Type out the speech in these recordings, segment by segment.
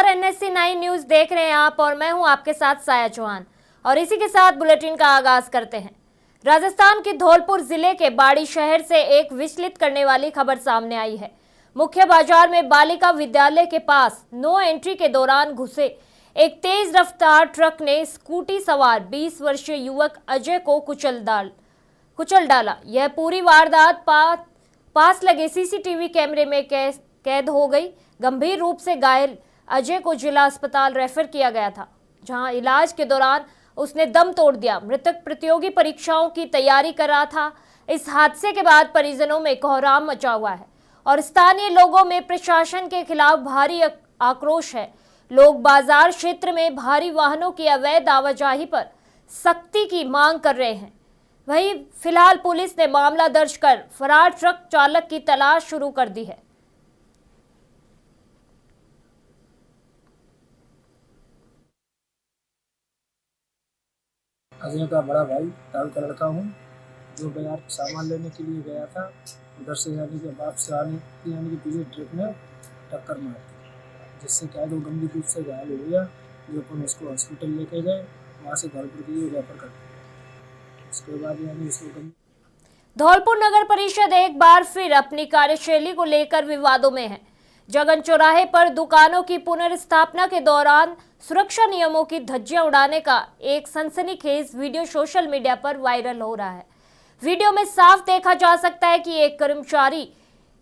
नमस्कार, NSC9 news देख रहे हैं आप और मैं हूं आपके साथ साया चौहान। और इसी के साथ बुलेटिन का आगाज करते हैं। राजस्थान के धौलपुर जिले के बाड़ी शहर से एक विचलित करने वाली खबर सामने आई है। मुख्य बाजार में बालिका विद्यालय के पास नो एंट्री के दौरान घुसे एक तेज रफ्तार ट्रक ने स्कूटी सवार 20 वर्षीय युवक अजय को कुचल डाला। यह पूरी वारदात पास लगे CCTV कैमरे में कैद हो गई। गंभीर रूप से घायल अजय को जिला अस्पताल रेफर किया गया था, जहां इलाज के दौरान उसने दम तोड़ दिया। मृतक प्रतियोगी परीक्षाओं की तैयारी कर रहा था। इस हादसे के बाद परिजनों में कोहराम मचा हुआ है और स्थानीय लोगों में प्रशासन के खिलाफ भारी आक्रोश है। लोग बाजार क्षेत्र में भारी वाहनों की अवैध आवाजाही पर सख्ती की मांग कर रहे हैं। वहीं फिलहाल पुलिस ने मामला दर्ज कर फरार ट्रक चालक की तलाश शुरू कर दी है। अजय का बड़ा भाई ताऊ का लड़का हूँ, जो बाजार सामान लेने के लिए गया था। उधर से यानी कि वापस आने यानी कि पीछे ट्रक ने टक्कर मार दी, जिससे क्या वो गंभीर रूप से घायल हो गया। जो अपन उसको हॉस्पिटल लेके गए, वहाँ से धौलपुर के लिए रेफर कर दिया। उसके बाद यानी उसको धौलपुर नगर परिषद एक बार फिर अपनी कार्यशैली को लेकर विवादों में है। जगन चौराहे पर दुकानों की पुनर्स्थापना के दौरान सुरक्षा नियमों की धज्जियां उड़ाने का एक सनसनीखेज वीडियो सोशल मीडिया पर वायरल हो रहा है। वीडियो में साफ देखा जा सकता है कि एक कर्मचारी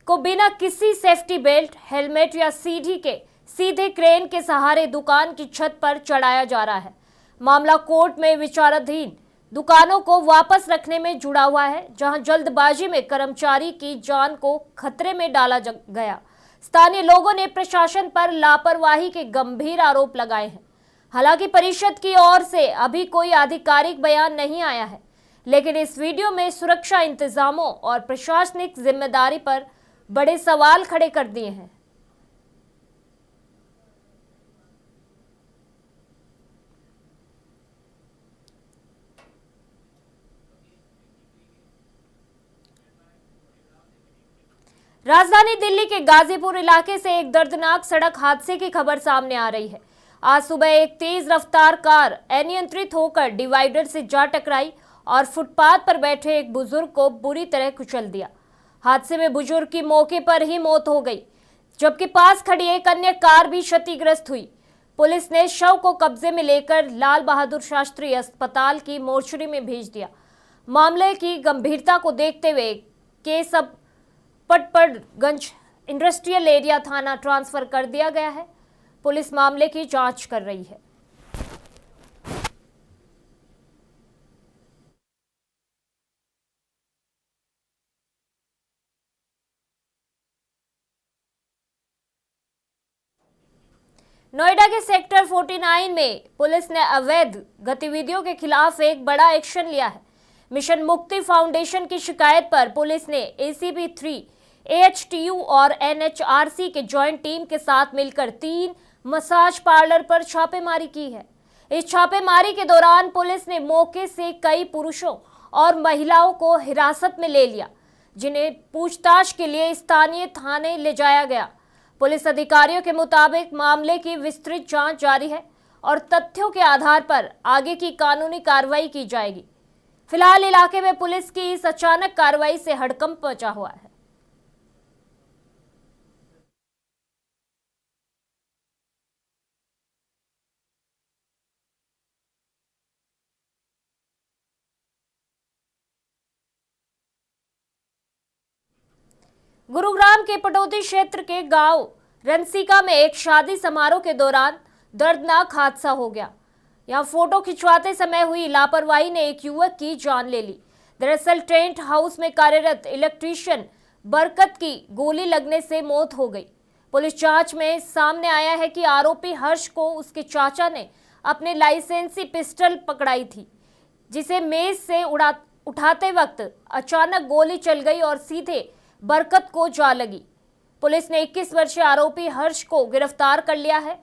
को बिना किसी सेफ्टी बेल्ट, हेलमेट या सीधे क्रेन के सहारे दुकान की छत पर चढ़ाया जा रहा है। मामला कोर्ट में विचाराधीन दुकानों को वापस रखने में जुड़ा हुआ है, जहां जल्दबाजी में कर्मचारी की जान को खतरे में डाला गया। स्थानीय लोगों ने प्रशासन पर लापरवाही के गंभीर आरोप लगाए हैं। हालांकि परिषद की ओर से अभी कोई आधिकारिक बयान नहीं आया है, लेकिन इस वीडियो में सुरक्षा इंतजामों और प्रशासनिक जिम्मेदारी पर बड़े सवाल खड़े कर दिए हैं। राजधानी दिल्ली के गाजीपुर इलाके से एक दर्दनाक सड़क हादसे की खबर सामने आ रही है। आज सुबह एक तेज रफ्तार कार अनियंत्रित होकर डिवाइडर से जा टकराई और फुटपाथ पर बैठे एक बुजुर्ग को बुरी तरह कुचल दिया। हादसे में बुजुर्ग की मौके पर ही मौत हो गई, जबकि पास खड़ी एक अन्य कार भी क्षतिग्रस्त हुई। पुलिस ने शव को कब्जे में लेकर लाल बहादुर शास्त्री अस्पताल की मोर्चरी में भेज दिया। मामले की गंभीरता को देखते हुए केस अब पटपड़गंज इंडस्ट्रियल एरिया थाना ट्रांसफर कर दिया गया है। पुलिस मामले की जांच कर रही है। नोएडा के सेक्टर 49 में पुलिस ने अवैध गतिविधियों के खिलाफ एक बड़ा एक्शन लिया है। मिशन मुक्ति फाउंडेशन की शिकायत पर पुलिस ने ACP 3, AHTU और NHRC के ज्वाइंट टीम के साथ मिलकर 3 मसाज पार्लर पर छापेमारी की है। इस छापेमारी के दौरान पुलिस ने मौके से कई पुरुषों और महिलाओं को हिरासत में ले लिया, जिन्हें पूछताछ के लिए स्थानीय थाने ले जाया गया। पुलिस अधिकारियों के मुताबिक मामले की विस्तृत जांच जारी है और तथ्यों के आधार पर आगे की कानूनी कार्रवाई की जाएगी। फिलहाल इलाके में पुलिस की इस अचानक कार्रवाई से हड़कंप मचा हुआ है। गुरुग्राम के पटौदी क्षेत्र के गांव रनसीका में एक शादी समारोह के दौरान दर्दनाक हादसा हो गया। यहां फोटो खिंचवाते समय हुई लापरवाही ने एक युवक की जान ले ली। दरअसल टेंट हाउस में कार्यरत इलेक्ट्रीशियन बरकत की गोली लगने से मौत हो गई। पुलिस जांच में सामने आया है कि आरोपी हर्ष को उसके चाचा ने अपने लाइसेंसी पिस्टल पकड़ाई थी, जिसे मेज से उठाते वक्त अचानक गोली चल गई और सीधे बरकत को जा लगी। पुलिस ने 21 वर्षीय आरोपी हर्ष को गिरफ्तार कर लिया है।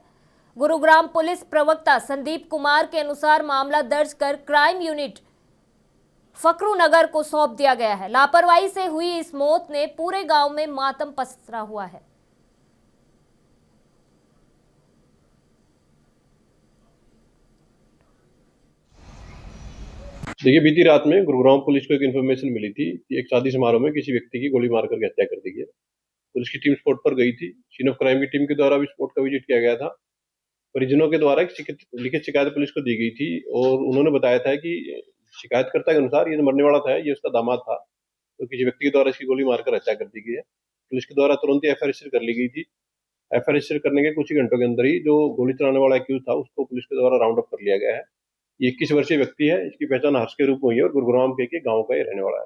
गुरुग्राम पुलिस प्रवक्ता संदीप कुमार के अनुसार मामला दर्ज कर क्राइम यूनिट फकरू नगर को सौंप दिया गया है। लापरवाही से हुई इस मौत ने पूरे गांव में मातम पसरा हुआ है। देखिए, बीती रात में गुरुग्राम पुलिस को एक इन्फॉर्मेशन मिली थी कि एक शादी समारोह में किसी व्यक्ति की गोली मार करके हत्या कर दी गई है। पुलिस की टीम स्पॉट पर गई थी। सीन ऑफ क्राइम की टीम के द्वारा भी स्पॉट का विजिट किया गया था। परिजनों के द्वारा एक लिखित शिकायत पुलिस को दी गई थी और उन्होंने बताया था कि शिकायतकर्ता के अनुसार ये जो मरने वाला था, ये उसका दामाद था, तो किसी व्यक्ति के द्वारा इसकी गोली मारकर हत्या कर दी गई है। पुलिस के द्वारा तुरंत ही एफआईआर रजिस्टर कर ली गई थी। एफआईआर रजिस्टर करने के कुछ ही घंटों के अंदर ही जो गोली चलाने वाला एक्यूज था, उसको पुलिस के द्वारा राउंड अप कर लिया गया है। ये 21 वर्षीय व्यक्ति है। इसकी पहचान हर्ष के रूप में हुई है और गुरुग्राम के गांव का ये रहने वाला है।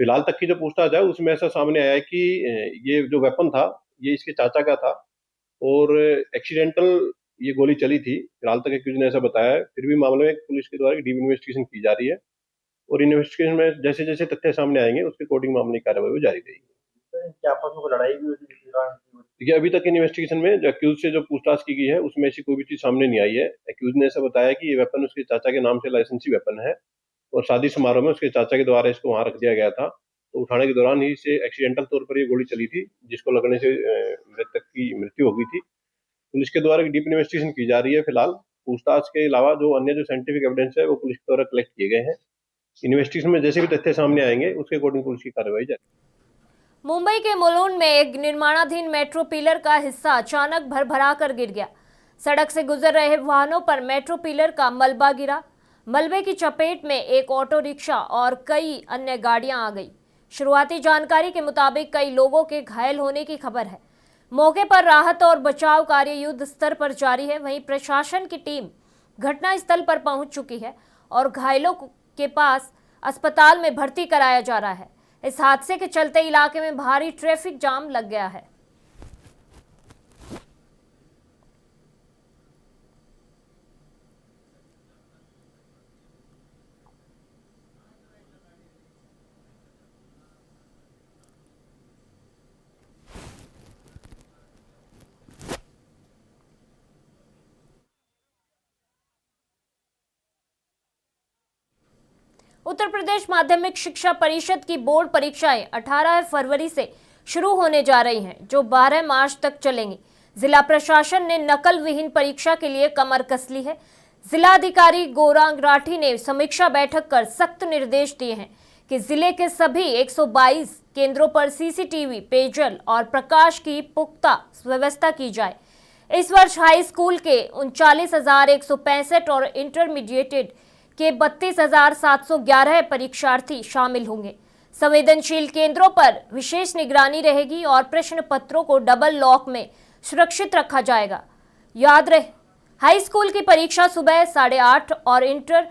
फिलहाल तक की जो पूछताछ है उसमें ऐसा सामने आया है कि ये जो वेपन था, ये इसके चाचा का था और एक्सीडेंटल ये गोली चली थी। फिलहाल तक एक्यूज ने ऐसा बताया है। फिर भी मामले में पुलिस के द्वारा डीप इन्वेस्टिगेशन की जा रही है और इन्वेस्टिगेशन में जैसे जैसे तथ्य सामने आएंगे उसके अकॉर्डिंग मामले की कार्रवाई जारी रहेगी। क्या आपस में लड़ाई भी हुई थी? देखिए, अभी तक इन्वेस्टिगेशन में जो एक्यूज से जो पूछताछ की गई है उसमें ऐसी कोई भी चीज सामने नहीं आई है। एक्यूज ने ऐसा बताया कि ये वेपन उसके चाचा के नाम से लाइसेंसी वेपन है और शादी समारोह में उसके चाचा के द्वारा इसको वहां रख दिया गया था। तो उठाने के दौरान ही से एक्सीडेंटल तौर पर ये गोली चली थी, जिसको लगने से मृतक की मृत्यु हो गई थी। पुलिस के द्वारा डीप इन्वेस्टिगेशन की जा रही है। फिलहाल पूछताछ के अलावा जो अन्य जो साइंटिफिक एविडेंस है वो पुलिस के द्वारा कलेक्ट किए गए हैं। इन्वेस्टिगेशन में जैसे भी तथ्य सामने आएंगे उसके अकॉर्डिंग पुलिस की कार्रवाई जारी। मुंबई के मुलुंड में एक निर्माणाधीन मेट्रो पिलर का हिस्सा अचानक भरभरा कर गिर गया। सड़क से गुजर रहे वाहनों पर मेट्रो पिलर का मलबा गिरा। मलबे की चपेट में एक ऑटो रिक्शा और कई अन्य गाड़ियां आ गई। शुरुआती जानकारी के मुताबिक कई लोगों के घायल होने की खबर है। मौके पर राहत और बचाव कार्य युद्ध स्तर पर जारी है। वहीं प्रशासन की टीम घटनास्थल पर पहुंच चुकी है और घायलों के पास अस्पताल में भर्ती कराया जा रहा है। इस हादसे के चलते इलाके में भारी ट्रैफिक जाम लग गया है। उत्तर प्रदेश माध्यमिक शिक्षा परिषद की बोर्ड परीक्षाएं 18 फरवरी से शुरू होने जा रही हैं, जो 12 मार्च तक चलेंगी। जिला प्रशासन ने नकल विहीन परीक्षा के लिए कमर कस ली है। जिलाधिकारी गौरांग राठी ने समीक्षा बैठक कर सख्त निर्देश दिए हैं कि जिले के सभी 122 केंद्रों पर सीसीटीवी, पेयजल और प्रकाश की पुख्ता व्यवस्था की जाए। इस वर्ष हाई स्कूल के 39,165 और इंटरमीडिएट के 32,711 परीक्षार्थी शामिल होंगे। संवेदनशील केंद्रों पर विशेष निगरानी रहेगी और प्रश्न पत्रों को डबल लॉक में सुरक्षित रखा जाएगा। याद रहे, हाई स्कूल की परीक्षा सुबह 8:30 और इंटर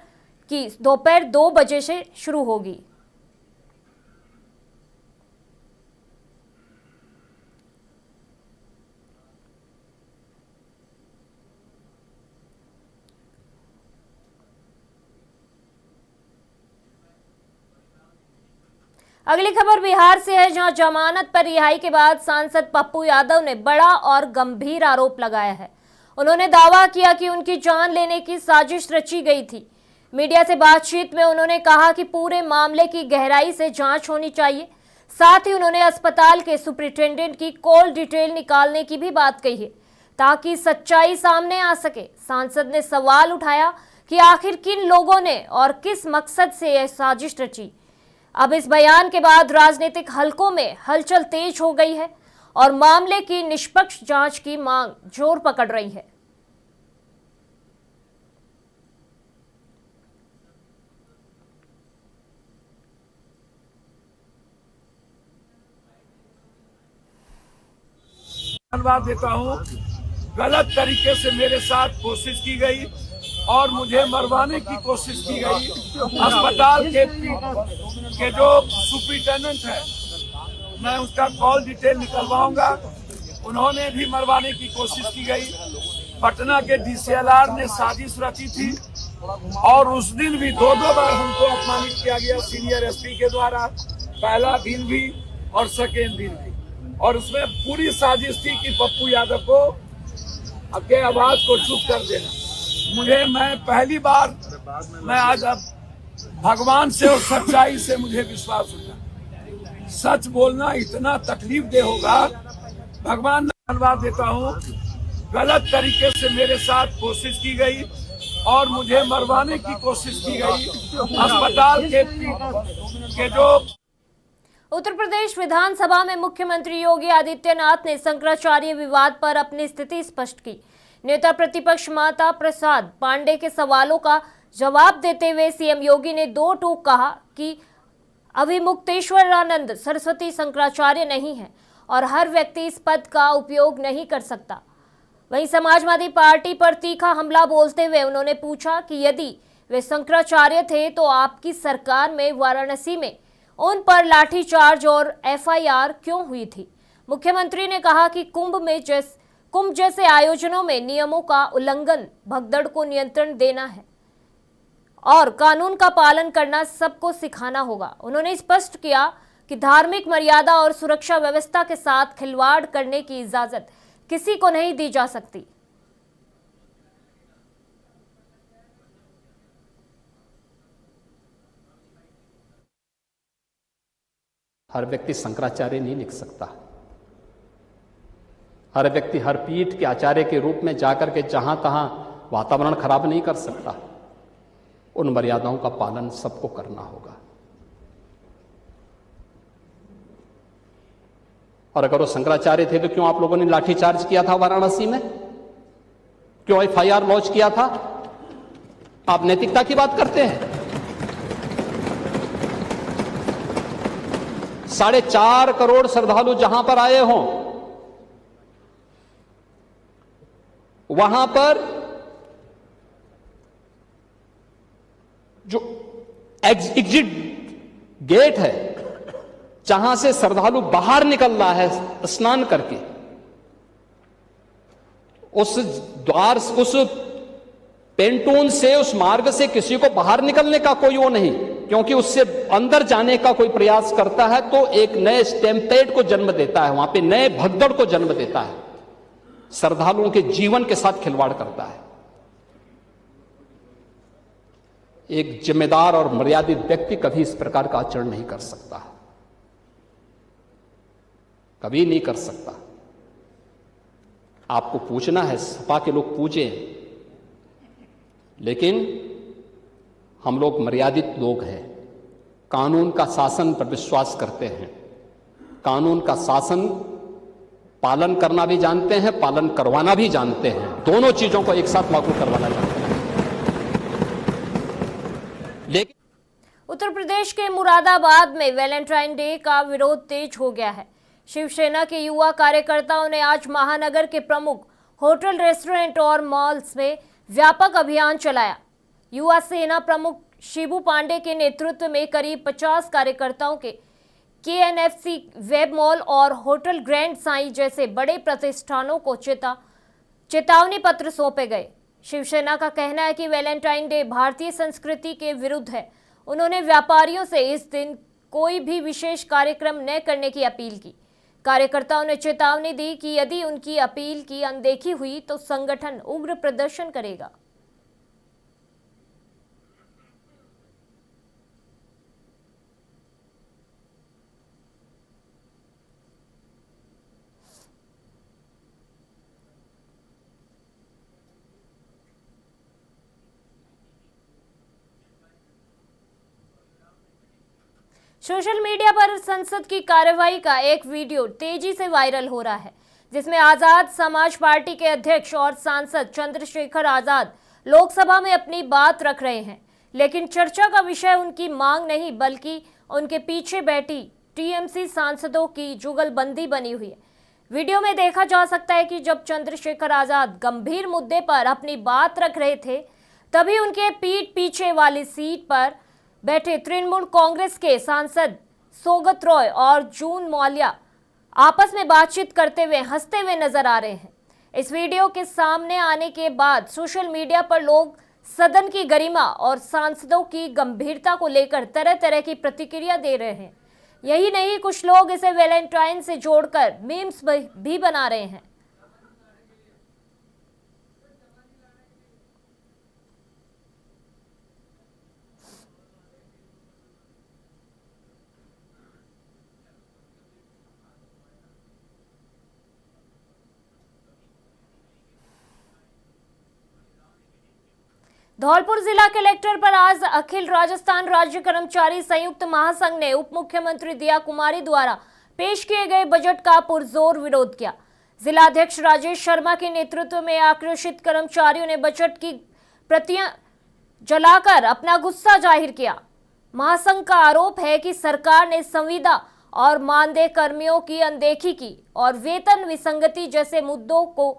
की दोपहर 2 बजे से शुरू होगी। अगली खबर बिहार से है, जहां जमानत पर रिहाई के बाद सांसद पप्पू यादव ने बड़ा और गंभीर आरोप लगाया है। उन्होंने दावा किया कि उनकी जान लेने की साजिश रची गई थी। मीडिया से बातचीत में उन्होंने कहा कि पूरे मामले की गहराई से जांच होनी चाहिए। साथ ही उन्होंने अस्पताल के सुपरिटेंडेंट की कॉल डिटेल निकालने की भी बात कही है, ताकि सच्चाई सामने आ सके। सांसद ने सवाल उठाया कि आखिर किन लोगों ने और किस मकसद से यह साजिश रची। अब इस बयान के बाद राजनीतिक हलकों में हलचल तेज हो गई है और मामले की निष्पक्ष जांच की मांग जोर पकड़ रही है। धन्यवाद देता हूं। गलत तरीके से मेरे साथ कोशिश की गई और मुझे मरवाने की कोशिश की गई। अस्पताल के जो सुपरिटेंडेंट है, मैं उसका कॉल डिटेल निकलवाऊंगा। उन्होंने भी मरवाने की कोशिश की गई। पटना के डीसीएलआर ने साजिश रची थी और उस दिन भी 2 बार हमको अपमानित किया गया सीनियर एसपी के द्वारा, पहला दिन भी और सेकेंड दिन भी। और उसमें पूरी साजिश थी कि पप्पू यादव को अपने आवाज को चुप कर देना। मैं पहली बार आज अब भगवान से और सच्चाई से मुझे विश्वास होता। सच बोलना इतना तकलीफ दे होगा। भगवान धन्यवाद देता हूँ। गलत तरीके से मेरे साथ कोशिश की गई और मुझे मरवाने की कोशिश की गई। अस्पताल के जो उत्तर प्रदेश विधानसभा में मुख्यमंत्री योगी आदित्यनाथ ने शंकराचार्य विवाद पर अपनी स्थिति स्पष्ट की। नेता प्रतिपक्ष माता प्रसाद पांडे के सवालों का जवाब देते हुए सीएम योगी ने दो टूक कहा कि अभिमुक्तेश्वरानंद सरस्वती शंकराचार्य नहीं है और हर व्यक्ति इस पद का उपयोग नहीं कर सकता। वहीं समाजवादी पार्टी पर तीखा हमला बोलते हुए उन्होंने पूछा कि यदि वे शंकराचार्य थे तो आपकी सरकार में वाराणसी में उन पर लाठीचार्ज और एफआईआर क्यों हुई थी। मुख्यमंत्री ने कहा कि कुंभ जैसे आयोजनों में नियमों का उल्लंघन भगदड़ को नियंत्रण देना है और कानून का पालन करना सबको सिखाना होगा। उन्होंने स्पष्ट किया कि धार्मिक मर्यादा और सुरक्षा व्यवस्था के साथ खिलवाड़ करने की इजाजत किसी को नहीं दी जा सकती। हर व्यक्ति शंकराचार्य नहीं लिख सकता। हर व्यक्ति हर पीठ के आचार्य के रूप में जाकर के जहां तहां वातावरण खराब नहीं कर सकता। उन मर्यादाओं का पालन सबको करना होगा। और अगर वो शंकराचार्य थे तो क्यों आप लोगों ने लाठीचार्ज किया था वाराणसी में? क्यों एफआईआर लॉन्च किया था? आप नैतिकता की बात करते हैं। 4.5 करोड़ श्रद्धालु जहां पर आए हों, वहां पर जो एग्जिट गेट है, जहां से श्रद्धालु बाहर निकल रहा है स्नान करके, उस द्वार, उस पेंटून से, उस मार्ग से किसी को बाहर निकलने का कोई वो नहीं, क्योंकि उससे अंदर जाने का कोई प्रयास करता है तो एक नए स्टैम्पेड को जन्म देता है, वहां पे नए भगदड़ को जन्म देता है, श्रद्धालुओं के जीवन के साथ खिलवाड़ करता है। एक जिम्मेदार और मर्यादित व्यक्ति कभी इस प्रकार का आचरण नहीं कर सकता, कभी नहीं कर सकता। आपको पूछना है, सपा के लोग पूछें, लेकिन हम लोग मर्यादित लोग हैं, कानून का शासन पर विश्वास करते हैं, कानून का शासन पालन करना भी जानते हैं, पालन करवाना भी जानते हैं, दोनों चीजों को एक साथ लागू करवाना जानते हैं। लेकिन उत्तर प्रदेश के मुरादाबाद में वैलेंटाइन डे का विरोध तेज हो गया है। शिवसेना के युवा कार्यकर्ताओं ने आज महानगर के प्रमुख होटल, रेस्टोरेंट और मॉल्स में व्यापक अभियान चलाया। युवा सेना प्रमुख शिबू पांडे के नेतृत्व में करीब 50 कार्यकर्ताओं के KNFC, वेब मॉल और होटल ग्रैंड साई जैसे बड़े प्रतिष्ठानों को चेतावनी पत्र सौंपे गए। शिवसेना का कहना है कि वैलेंटाइन डे भारतीय संस्कृति के विरुद्ध है। उन्होंने व्यापारियों से इस दिन कोई भी विशेष कार्यक्रम न करने की अपील की। कार्यकर्ताओं ने चेतावनी दी कि यदि उनकी अपील की अनदेखी हुई तो संगठन उग्र प्रदर्शन करेगा। सोशल मीडिया पर संसद की कार्यवाही का एक वीडियो तेजी से वायरल हो रहा है, जिसमें आजाद समाज पार्टी के अध्यक्ष और सांसद चंद्रशेखर आजाद लोकसभा में अपनी बात रख रहे हैं, लेकिन चर्चा का विषय उनकी मांग नहीं बल्कि उनके पीछे बैठी टीएमसी सांसदों की जुगलबंदी बनी हुई है। वीडियो में देखा जा सकता है कि जब चंद्रशेखर आजाद गंभीर मुद्दे पर अपनी बात रख रहे थे, तभी उनके पीठ पीछे वाली सीट पर बैठे तृणमूल कांग्रेस के सांसद सौगत रॉय और जून मौलिया आपस में बातचीत करते हुए हंसते हुए नजर आ रहे हैं। इस वीडियो के सामने आने के बाद सोशल मीडिया पर लोग सदन की गरिमा और सांसदों की गंभीरता को लेकर तरह तरह की प्रतिक्रिया दे रहे हैं। यही नहीं, कुछ लोग इसे वैलेंटाइन से जोड़कर मीम्स भी बना रहे हैं। धौलपुर जिला कलेक्टर पर आज अखिल राजस्थान राज्य कर्मचारी संयुक्त महासंघ ने उप मुख्यमंत्री दिया कुमारी द्वारा पेश किए गए बजट का पुरजोर विरोध किया। जिला अध्यक्ष राजेश शर्मा के नेतृत्व में आक्रोशित कर्मचारियों ने बजट की प्रतियां जलाकर अपना गुस्सा जाहिर किया। महासंघ का आरोप है कि सरकार ने संविदा और मानदेय कर्मियों की अनदेखी की और वेतन विसंगति जैसे मुद्दों को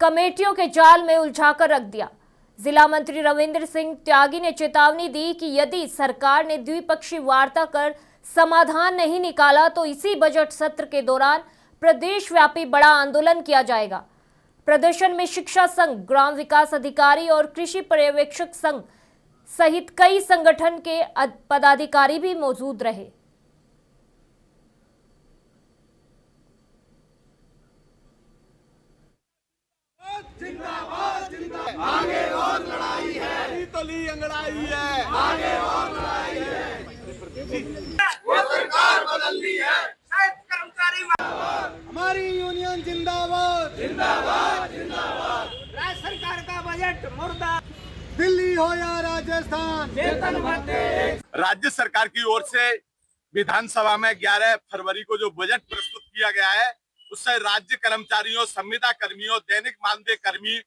कमेटियों के जाल में उलझाकर रख दिया। जिला मंत्री रविंद्र सिंह त्यागी ने चेतावनी दी कि यदि सरकार ने द्विपक्षीय वार्ता कर समाधान नहीं निकाला तो इसी बजट सत्र के दौरान प्रदेश व्यापी बड़ा आंदोलन किया जाएगा। प्रदर्शन में शिक्षा संघ, ग्राम विकास अधिकारी और कृषि पर्यवेक्षक संघ सहित कई संगठन के पदाधिकारी भी मौजूद रहे। आगे और लड़ाई है, तली अंगड़ाई है, आगे और लड़ाई है। वो सरकार बदलनी है, कर्मचारी हमारी यूनियन जिंदाबाद जिंदाबाद जिंदाबाद। राज्य सरकार का बजट मुर्दा, दिल्ली हो या राजस्थान वेतन भत्ते। राज्य सरकार की ओर से विधानसभा में 11 फरवरी को जो बजट प्रस्तुत किया गया है उससे राज्य कर्मचारियों, संविदा कर्मियों, दैनिक मानदेय कर्मी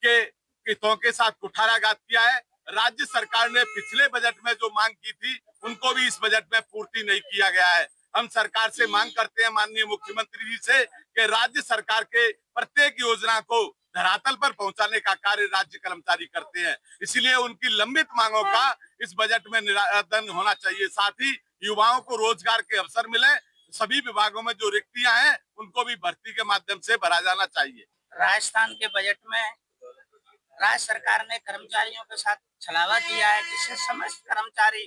के हितों के साथ कुठाराघात किया है। राज्य सरकार ने पिछले बजट में जो मांग की थी उनको भी इस बजट में पूर्ति नहीं किया गया है। हम सरकार से मांग करते हैं, माननीय मुख्यमंत्री जी से, कि राज्य सरकार के प्रत्येक योजना को धरातल पर पहुंचाने का कार्य राज्य कर्मचारी करते हैं। इसलिए उनकी लंबित मांगों का इस बजट में निराकरण होना चाहिए। साथ ही युवाओं को रोजगार के अवसर मिले, सभी विभागों में जो रिक्तियां हैं उनको भी भर्ती के माध्यम से भरा जाना चाहिए। राजस्थान के बजट में राज्य सरकार ने कर्मचारियों के साथ छलावा किया है, जिससे समस्त कर्मचारी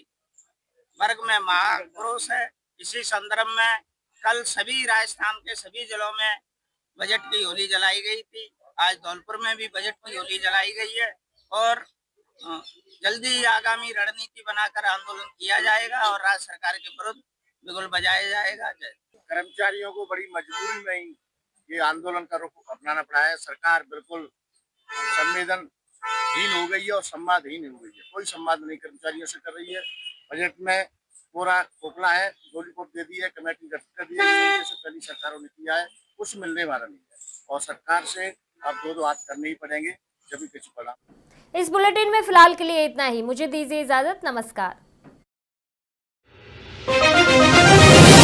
वर्ग में महाक्रोश है। इसी संदर्भ में कल सभी राजस्थान के सभी जिलों में बजट की होली जलाई गई थी। आज धौलपुर में भी बजट की होली जलाई गई है और जल्दी आगामी रणनीति बनाकर आंदोलन किया जाएगा और राज्य सरकार के विरुद्ध बिगुल बजाया जाएगा। कर्मचारियों को बड़ी मजबूरी में ही ये आंदोलन का रुख अपनाना पड़ा है। सरकार बिल्कुल संवेदनहीन हो गई है और संवादहीन हो गई है। कोई संवाद नहीं कर्मचारियों से कर रही है। बजट में पूरा खोखला है, लॉलीपॉप दे दी है, कमेटी गठित कर दी है, जैसे पहली सरकारों ने किया है, कुछ मिलने वाला नहीं है और सरकार से अब दो हाथ करने ही पड़ेंगे जब भी कुछ पड़ा। इस बुलेटिन में फिलहाल के लिए इतना ही। मुझे दीजिए इजाजत। नमस्कार।